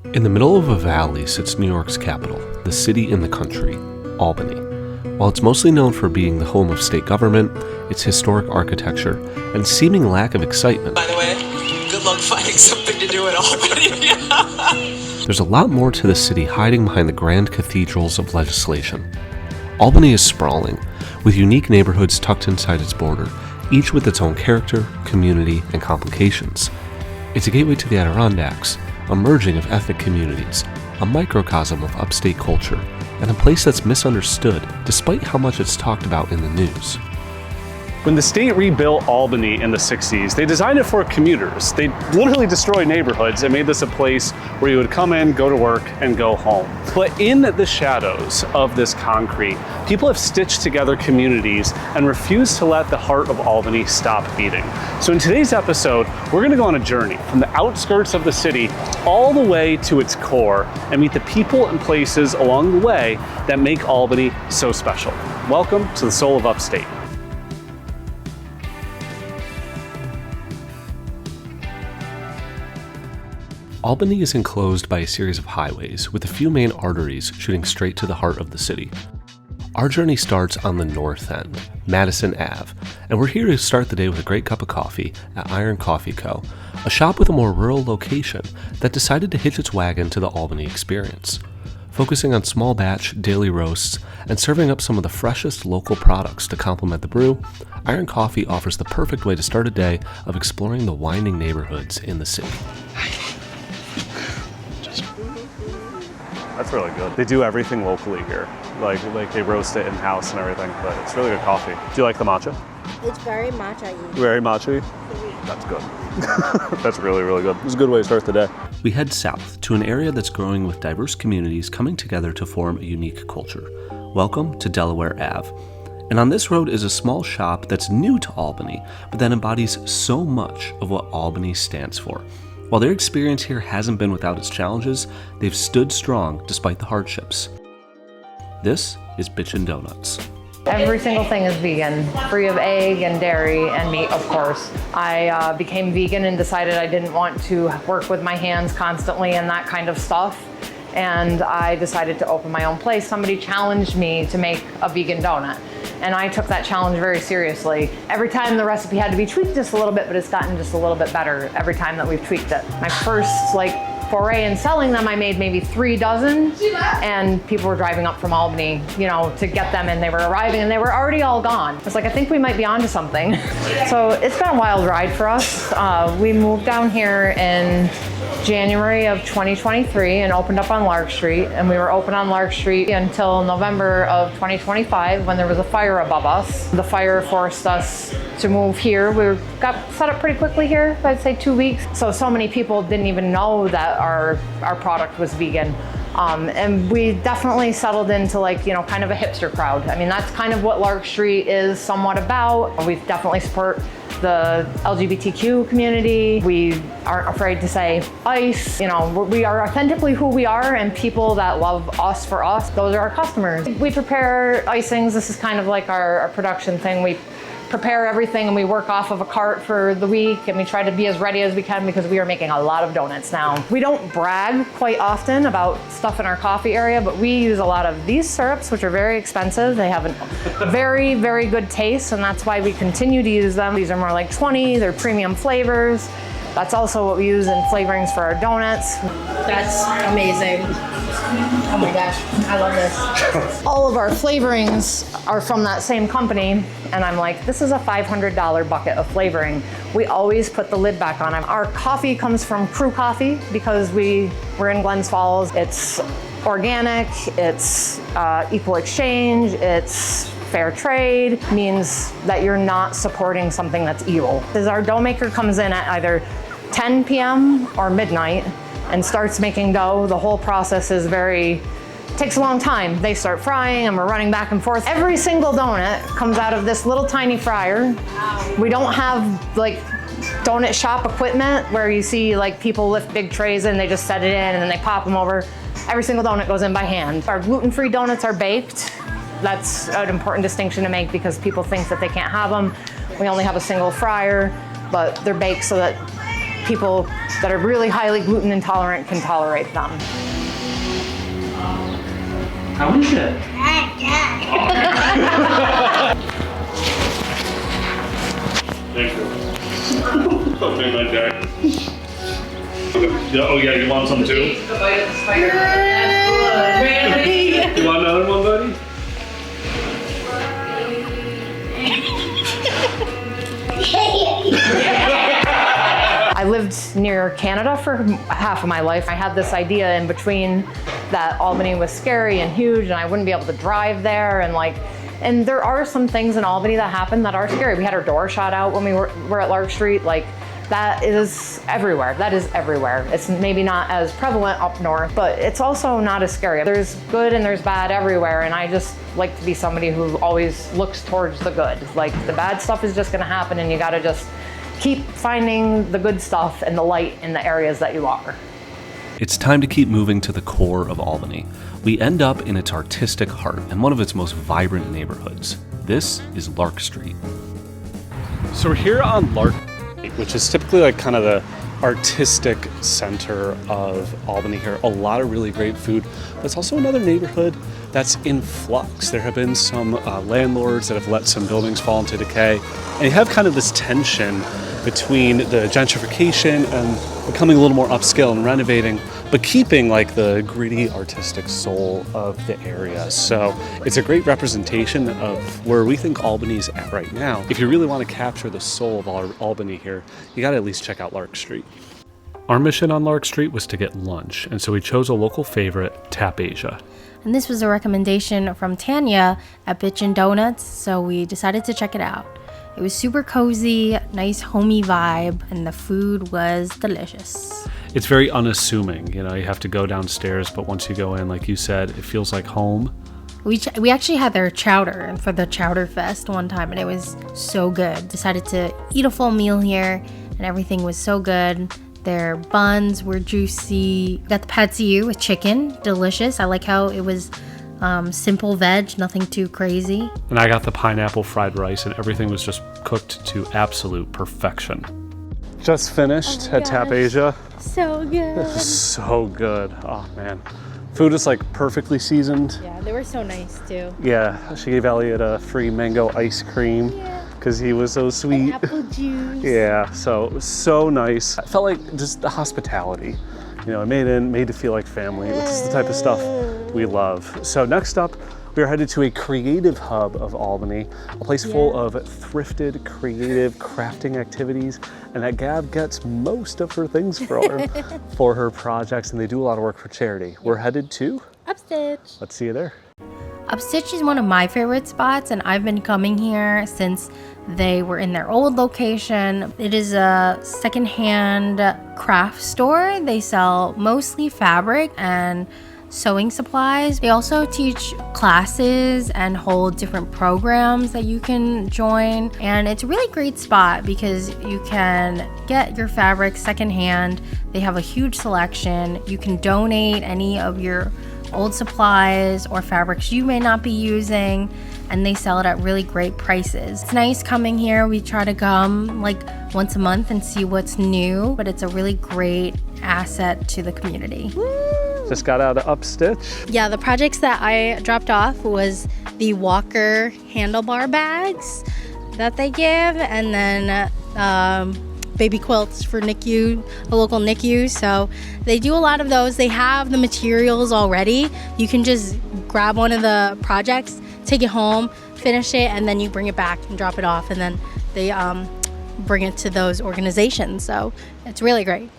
In the middle of a valley sits New York's capital, the city in the country, Albany. While it's mostly known for being the home of state government, its historic architecture, and seeming lack of excitement. By the way, good luck finding something to do at Albany. There's a lot more to the city hiding behind the grand cathedrals of legislation. Albany is sprawling, with unique neighborhoods tucked inside its border, each with its own character, community, and complications. It's a gateway to the Adirondacks, a merging of ethnic communities, a microcosm of upstate culture, and a place that's misunderstood despite how much it's talked about in the news. When the state rebuilt Albany in the 60s, they designed it for commuters. They literally destroyed neighborhoods and made this a place where you would come in, go to work, and go home. But in the shadows of this concrete, people have stitched together communities and refused to let the heart of Albany stop beating. So in today's episode, we're gonna go on a journey from the outskirts of the city all the way to its core and meet the people and places along the way that make Albany so special. Welcome to the Soul of Upstate. Albany is enclosed by a series of highways, with a few main arteries shooting straight to the heart of the city. Our journey starts on the north end, Madison Ave, and we're here to start the day with a great cup of coffee at Iron Coffee Co., a shop with a more rural location that decided to hitch its wagon to the Albany experience. Focusing on small batch, daily roasts, and serving up some of the freshest local products to complement the brew, Iron Coffee offers the perfect way to start a day of exploring the winding neighborhoods in the city. That's really good. They do everything locally here. Like they roast it in-house and everything, but it's really good coffee. Do you like the matcha? It's very matcha-y. Very matcha-y? That's good. That's really, really good. It's a good way to start the day. We head south to an area that's growing with diverse communities coming together to form a unique culture. Welcome to Delaware Ave. And on this road is a small shop that's new to Albany, but that embodies so much of what Albany stands for. While their experience here hasn't been without its challenges, they've stood strong despite the hardships. This is Bitchin Donuts. Every single thing is vegan, free of egg and dairy and meat, of course. I became vegan and decided I didn't want to work with my hands constantly and that kind of stuff. And I decided to open my own place. Somebody challenged me to make a vegan donut. And I took that challenge very seriously. Every time the recipe had to be tweaked just a little bit, but it's gotten just a little bit better every time that we've tweaked it. My first foray in selling them, I made maybe 3 dozen, and people were driving up from Albany, to get them, and they were arriving and they were already all gone. It's like, I think we might be onto something. So it's been a wild ride for us. We moved down here in January of 2023 and opened up on Lark Street, and we were open on Lark Street until November of 2025 when there was a fire above us. The fire forced us to move here. We got set up pretty quickly here, I'd say 2 weeks. So many people didn't even know that our product was vegan. And we definitely settled into kind of a hipster crowd. I mean, that's kind of what Lark Street is somewhat about. We definitely support the LGBTQ community. We aren't afraid to say ice. We are authentically who we are, and people that love us for us, those are our customers. We prepare icings. This is kind of like our production thing. We prepare everything and we work off of a cart for the week, and we try to be as ready as we can because we are making a lot of donuts now. We don't brag quite often about stuff in our coffee area, but we use a lot of these syrups, which are very expensive. They have a very, very good taste, and that's why we continue to use them. These are more like 20, they're premium flavors. That's also what we use in flavorings for our donuts. That's amazing. Oh my gosh, I love this. All of our flavorings are from that same company, and I'm like, this is a $500 bucket of flavoring. We always put the lid back on. Our coffee comes from Crew Coffee because we're in Glens Falls. It's organic, it's equal exchange, it's fair trade, means that you're not supporting something that's evil. Because our dough maker comes in at either 10 p.m. or midnight and starts making dough. The whole process takes a long time. They start frying and we're running back and forth. Every single donut comes out of this little tiny fryer. We don't have donut shop equipment where you see people lift big trays and they just set it in and then they pop them over. Every single donut goes in by hand. Our gluten-free donuts are baked. That's an important distinction to make because people think that they can't have them. We only have a single fryer, but they're baked so that people that are really highly gluten intolerant can tolerate them. How is it? Thank you. Okay, my dad. Oh yeah, you want some too? You want another one, buddy? I lived near Canada for half of my life. I had this idea in between that Albany was scary and huge and I wouldn't be able to drive there, and there are some things in Albany that happen that are scary. We had our door shot out when we were at Lark Street. That is everywhere. That is everywhere. It's maybe not as prevalent up north, but it's also not as scary. There's good and there's bad everywhere, and I just like to be somebody who always looks towards the good. The bad stuff is just gonna happen, and you gotta just keep finding the good stuff and the light in the areas that you are. It's time to keep moving to the core of Albany. We end up in its artistic heart and one of its most vibrant neighborhoods. This is Lark Street. So we're here on Lark Street, which is typically kind of the artistic center of Albany here. A lot of really great food, but it's also another neighborhood that's in flux. There have been some landlords that have let some buildings fall into decay, and you have kind of this tension between the gentrification and becoming a little more upscale and renovating, but keeping the gritty artistic soul of the area. So it's a great representation of where we think Albany's at right now. If you really want to capture the soul of Albany here, you got to at least check out Lark Street. Our mission on Lark Street was to get lunch, and so we chose a local favorite, Tap Asia. And this was a recommendation from Tanya at Bitchin Donuts, so we decided to check it out. It was super cozy, nice homey vibe, and the food was delicious. It's very unassuming, you have to go downstairs, but once you go in, like you said, it feels like home. We actually had their chowder for the Chowder Fest one time, and it was so good. Decided to eat a full meal here, and everything was so good. Their buns were juicy. Got the pad see ew with chicken, delicious. I like how it was simple veg, nothing too crazy. And I got the pineapple fried rice, and everything was just cooked to absolute perfection. Just finished at Tap Asia. So good. So good. Oh man. Food is perfectly seasoned. Yeah, they were so nice too. Yeah, she gave Elliot a free mango ice cream because he was so sweet. And apple juice. Yeah, so it was so nice. I felt like just the hospitality. It made to feel like family, which is the type of stuff we love. So next up, we are headed to a creative hub of Albany, a place full of thrifted, creative crafting activities, and that Gab gets most of her things for her projects, and they do a lot of work for charity. We're headed to Upstich. Let's see you there. Upstich is one of my favorite spots, and I've been coming here since they were in their old location. It is a secondhand craft store. They sell mostly fabric and sewing supplies. They also teach classes and hold different programs that you can join, and it's a really great spot because you can get your fabric secondhand. They have a huge selection. You can donate any of your old supplies or fabrics you may not be using, and they sell it at really great prices. It's nice coming here. We try to come once a month and see what's new, but it's a really great asset to the community. Just got out of Upstich. Yeah, the projects that I dropped off was the Walker handlebar bags that they give, and then baby quilts for NICU, a local NICU. So they do a lot of those. They have the materials already. You can just grab one of the projects, take it home, finish it, and then you bring it back and drop it off, and then they bring it to those organizations. So it's really great.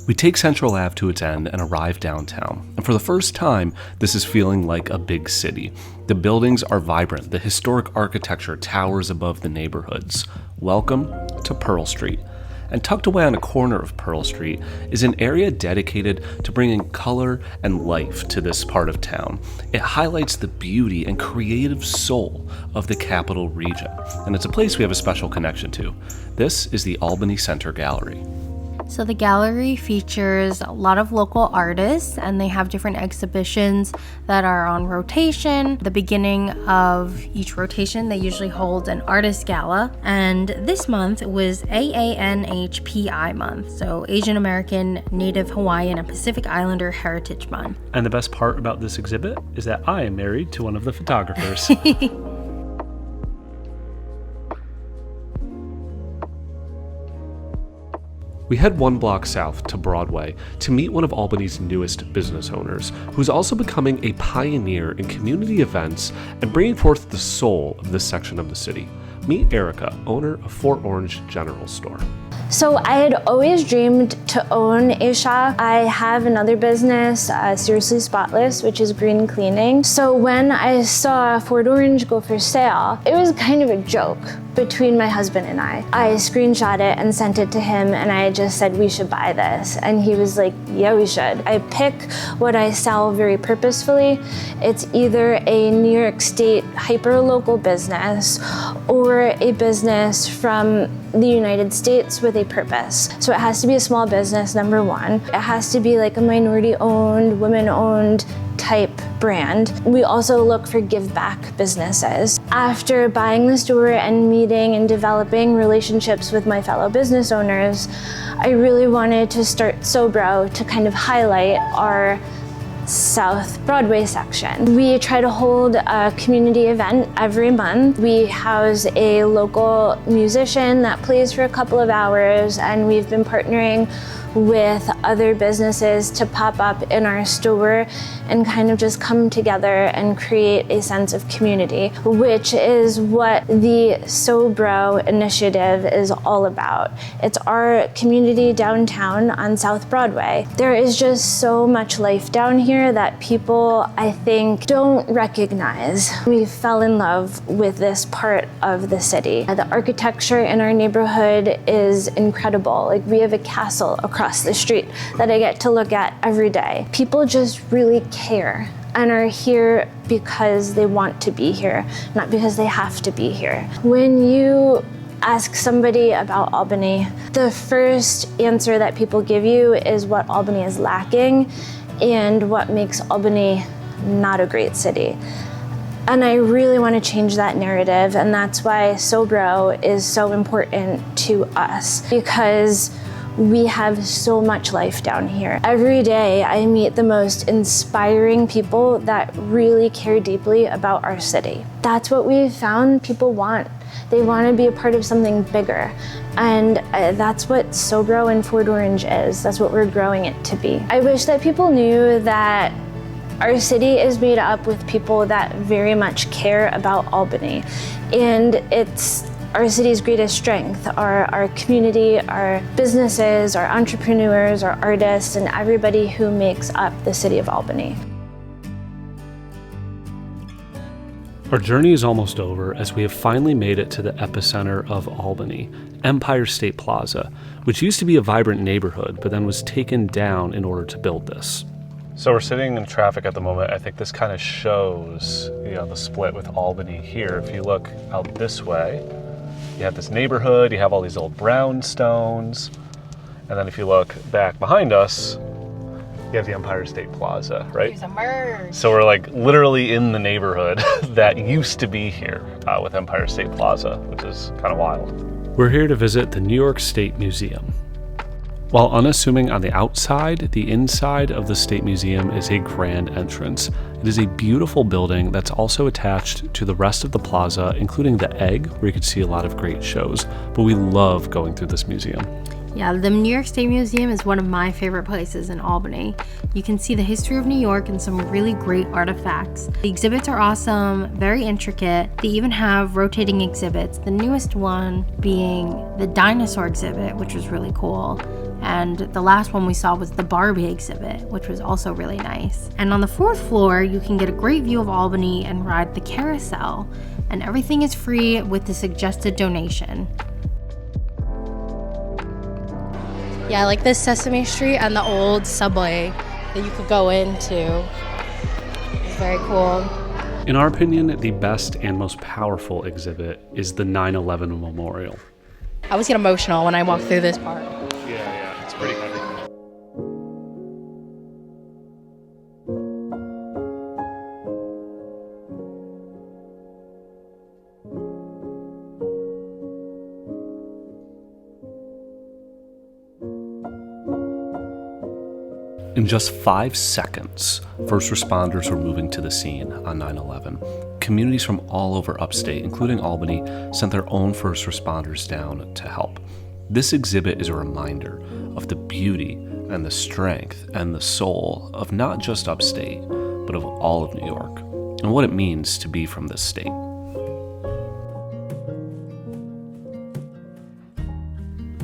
We take Central Ave to its end and arrive downtown. And for the first time, this is feeling like a big city. The buildings are vibrant. The historic architecture towers above the neighborhoods. Welcome to Pearl Street. And tucked away on a corner of Pearl Street is an area dedicated to bringing color and life to this part of town. It highlights the beauty and creative soul of the capital region, and it's a place we have a special connection to. This is the Albany Center Gallery. So the gallery features a lot of local artists, and they have different exhibitions that are on rotation. The beginning of each rotation, they usually hold an artist gala, and this month was AANHPI month, so Asian American, Native Hawaiian, and Pacific Islander Heritage Month. And the best part about this exhibit is that I am married to one of the photographers. We head 1 block south to Broadway to meet one of Albany's newest business owners, who's also becoming a pioneer in community events and bringing forth the soul of this section of the city. Meet Erica, owner of Fort Orange General Store. So I had always dreamed to own a shop. I have another business, Seriously Spotless, which is green cleaning. So when I saw Fort Orange go for sale, it was kind of a joke between my husband and I. I screenshot it and sent it to him, and I just said, we should buy this. And he was like, yeah, we should. I pick what I sell very purposefully. It's either a New York State hyper-local business or a business from the United States with a purpose. So it has to be a small business, number one. It has to be like a minority-owned, women-owned type brand. We also look for give-back businesses. After buying the store and meeting and developing relationships with my fellow business owners, I really wanted to start SoBro to kind of highlight our South Broadway section. We try to hold a community event every month. We house a local musician that plays for a couple of hours, and we've been partnering with other businesses to pop up in our store and kind of just come together and create a sense of community, which is what the SoBro initiative is all about. It's our community downtown on South Broadway. There is just so much life down here that people, I think, don't recognize. We fell in love with this part of the city. The architecture in our neighborhood is incredible. Like, we have a castle across the street that I get to look at every day. People just really care and are here because they want to be here, not because they have to be here. When you ask somebody about Albany, the first answer that people give you is what Albany is lacking and what makes Albany not a great city. And I really want to change that narrative, and that's why SoBro is so important to us, because we have so much life down here. Every day I meet the most inspiring people that really care deeply about our city. That's what we've found people want. They want to be a part of something bigger. And that's what SoBro and Fort Orange is. That's what we're growing it to be. I wish that people knew that our city is made up with people that very much care about Albany. And it's our city's greatest strength, our community, our businesses, our entrepreneurs, our artists, and everybody who makes up the city of Albany. Our journey is almost over, as we have finally made it to the epicenter of Albany, Empire State Plaza, which used to be a vibrant neighborhood, but then was taken down in order to build this. So we're sitting in traffic at the moment. I think this kind of shows, the split with Albany here. If you look out this way, you have this neighborhood, you have all these old brownstones, and then if you look back behind us, you have the Empire State Plaza, right? There's a merge. So we're like literally in the neighborhood that used to be here with Empire State Plaza, which is kind of wild. We're here to visit the New York State Museum. While unassuming on the outside, the inside of the State Museum is a grand entrance. It is a beautiful building that's also attached to the rest of the plaza, including the Egg, where you can see a lot of great shows. But we love going through this museum. Yeah, the New York State Museum is one of my favorite places in Albany. You can see the history of New York and some really great artifacts. The exhibits are awesome, very intricate. They even have rotating exhibits, the newest one being the dinosaur exhibit, which was really cool. And the last one we saw was the Barbie exhibit, which was also really nice. And on the 4th floor, you can get a great view of Albany and ride the carousel. And everything is free with the suggested donation. Yeah, like this Sesame Street and the old subway that you could go into. It's very cool. In our opinion, the best and most powerful exhibit is the 9/11 Memorial. I always get emotional when I walk through this part. Yeah. In just 5 seconds, first responders were moving to the scene on 9/11. Communities from all over upstate, including Albany, sent their own first responders down to help. This exhibit is a reminder of the beauty and the strength and the soul of not just upstate, but of all of New York, and what it means to be from this state.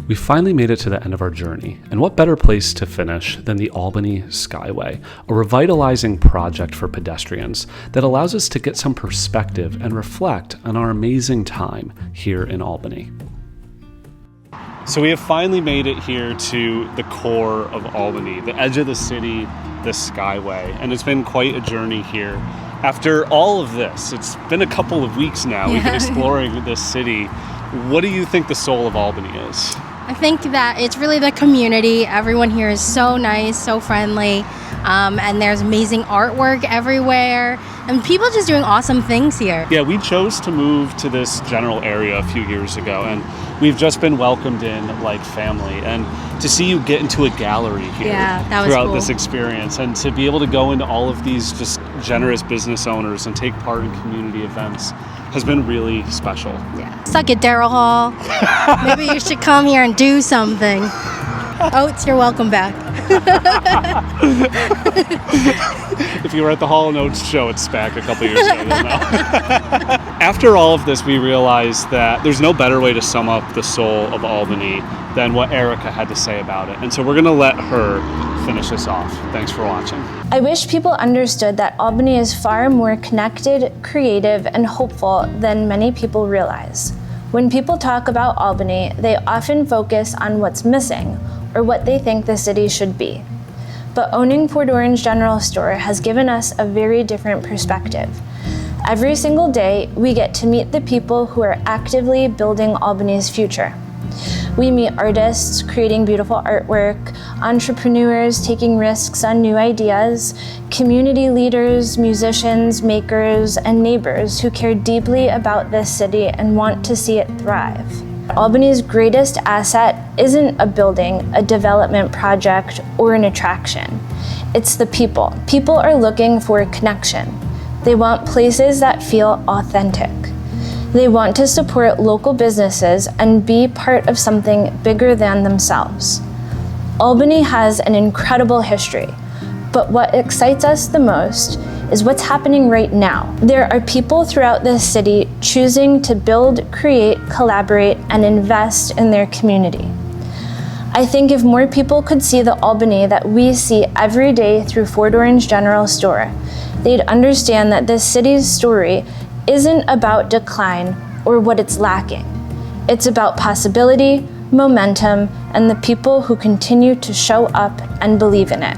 We finally made it to the end of our journey, and what better place to finish than the Albany Skyway, a revitalizing project for pedestrians that allows us to get some perspective and reflect on our amazing time here in Albany. So we have finally made it here to the core of Albany, the edge of the city, the Skyway, and it's been quite a journey here. After all of this, it's been a couple of weeks now. We've been exploring this city. What do you think the soul of Albany is? I think that it's really the community. Everyone here is so nice, so friendly, and there's amazing artwork everywhere, and people just doing awesome things here. Yeah, we chose to move to this general area a few years ago, and we've just been welcomed in like family. And to see you get into a gallery here that was throughout cool. this experience, and to be able to go into all of these just generous business owners and take part in community events has been really special. Yeah. Suck it, Daryl Hall. Maybe you should come here and do something. Oates, you're welcome back. If you were at the Hall & Oates show, it's back a couple years ago. After all of this, we realized that there's no better way to sum up the soul of Albany than what Erica had to say about it. And so we're going to let her finish this off. Thanks for watching. I wish people understood that Albany is far more connected, creative, and hopeful than many people realize. When people talk about Albany, they often focus on what's missing or what they think the city should be. But owning Port Orange General Store has given us a very different perspective. Every single day, we get to meet the people who are actively building Albany's future. We meet artists creating beautiful artwork, entrepreneurs taking risks on new ideas, community leaders, musicians, makers, and neighbors who care deeply about this city and want to see it thrive. Albany's greatest asset isn't a building, a development project, or an attraction. It's the people. People are looking for connection. They want places that feel authentic. They want to support local businesses and be part of something bigger than themselves. Albany has an incredible history, but what excites us the most is what's happening right now. There are people throughout this city choosing to build, create, collaborate, and invest in their community. I think if more people could see the Albany that we see every day through Port Orange General Store, they'd understand that this city's story isn't about decline or what it's lacking. It's about possibility, momentum, and the people who continue to show up and believe in it.